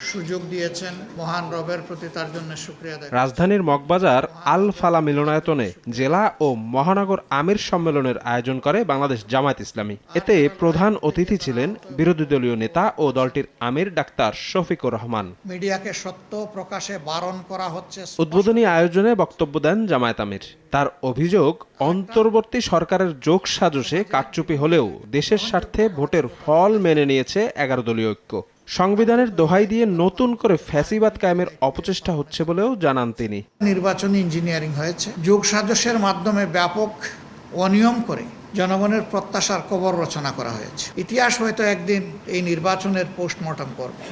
সুযোগ দিয়েছেন, মহান রবের প্রতি তার জন্য শুকরিয়া আদায়। রাজধানীর মগবাজার আল ফালা মিলনায়তনে জেলা ও মহানগর আমির সম্মেলনের আয়োজন করে বাংলাদেশ জামায়াত ইসলামী। এতে প্রধান অতিথি ছিলেন বিরোধী দলীয় নেতা ও দলটির আমির ডাক্তার শফিকুর রহমান। মিডিয়াকে সত্য প্রকাশে বারণ করা হচ্ছে। উদ্বোধনী আয়োজনে বক্তব্য দেন জামায়াত আমির। তার অভিযোগ, অন্তর্বর্তী সরকারের যোগসাজশে কারচুপি হলেও দেশের স্বার্থে ভোটের ফল মেনে নিয়েছে 11 দলীয় ঐক্য। সংবিধানের দোহাই দিয়ে নতুন করে ফ্যাসিবাদ কায়েমের অপচেষ্টা হচ্ছে বলেও জানান তিনি। নির্বাচনী ইঞ্জিনিয়ারিং হয়েছে, যোগসাজশের মাধ্যমে ব্যাপক অনিয়ম করে জনগণের প্রত্যাশার কবর রচনা করা হয়েছে। ইতিহাস হয়তো একদিন এই নির্বাচনের পোস্টমর্টম করবে,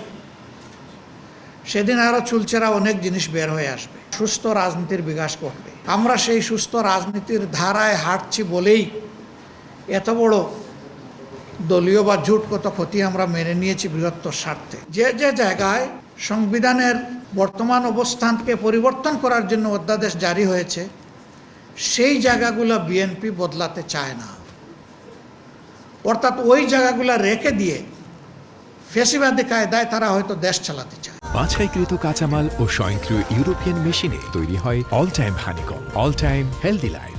সেদিন আরো চুলচেরা অনেক জিনিস বের হয়ে আসবে, সুস্থ রাজনীতির বিকাশ করবে। আমরা সেই সুস্থ রাজনীতির ধারায় হাঁটছি বলেই এত বড় দলীয় বা জোটগত ক্ষতি আমরা মেনে নিয়েছি বৃহত্তর স্বার্থে। যে যে জায়গায় সংবিধানের বর্তমান অবস্থানকে পরিবর্তন করার জন্য অধ্যাদেশ জারি হয়েছে, সেই জায়গাগুলো বিএনপি বদলাতে চায় না, অর্থাৎ ওই জায়গাগুলো রেখে দিয়ে ফ্যাসিবাদী কায়দায় তারা হয়তো দেশ চালাতে চায়। বাছাইকৃত কাঁচামাল ও স্বয়ংক্রিয় ইউরোপিয়ান মেশিনে তৈরি হয় all time honeycomb, all time healthy life.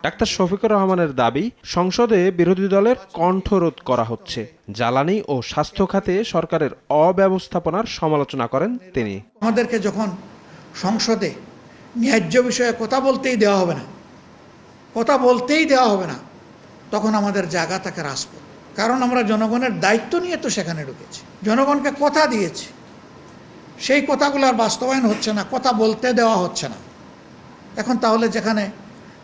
Doctor Shafiqur রহমানের দাবি, সংসদে বিরোধী দলের কণ্ঠরোধ করা হচ্ছে। জ্বালানি ও স্বাস্থ্য খাতে সরকারের অব্যবস্থাপনার সমালোচনা করেন তিনি। আমাদেরকে যখন সংসদে ন্যায্য বিষয়ে কথা বলতেই দেওয়া হবে না, তখন আমাদের জায়গা থাকে রাজপথ। কারণ আমরা জনগণের দায়িত্ব নিয়ে তো সেখানে ঢুকেছি, জনগণকে কথা দিয়েছি, সেই কথাগুলোর বাস্তবায়ন হচ্ছে না, কথা বলতে দেওয়া হচ্ছে না। এখন তাহলে যেখানে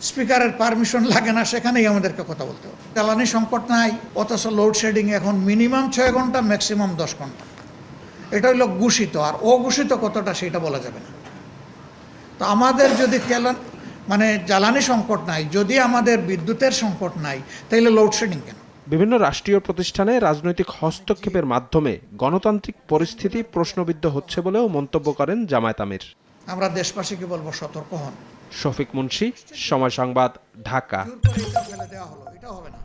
স্পিকারের পারমিশন লাগে না, সেখানেই আমাদেরকে কথা বলতে হবে। জ্বালানি সংকট নাই, অথচ লোডশেডিং এখন মিনিমাম 6 ঘন্টা, ম্যাক্সিমাম 10 ঘন্টা। এটা হইল ঘোষিত, আর অঘোষিত কতটা সেটা বলা যাবে না। তো আমাদের যদি জ্বালানি সংকট নাই, যদি আমাদের বিদ্যুতের সংকট নাই, তাহলে লোডশেডিং কেন? বিভিন্ন রাষ্ট্রীয় প্রতিষ্ঠানে রাজনৈতিক হস্তক্ষেপের মাধ্যমে গণতান্ত্রিক পরিস্থিতি প্রশ্নবিদ্ধ হচ্ছে বলেও মন্তব্য করেন জামায়াত আমির। আমরা দেশবাসীকে বলবো, সতর্ক হন। শফিক মুন্সি, সময় সংবাদ, ঢাকা। জোর করে এটা ফেলে দেওয়া হলো, এটা হবে না।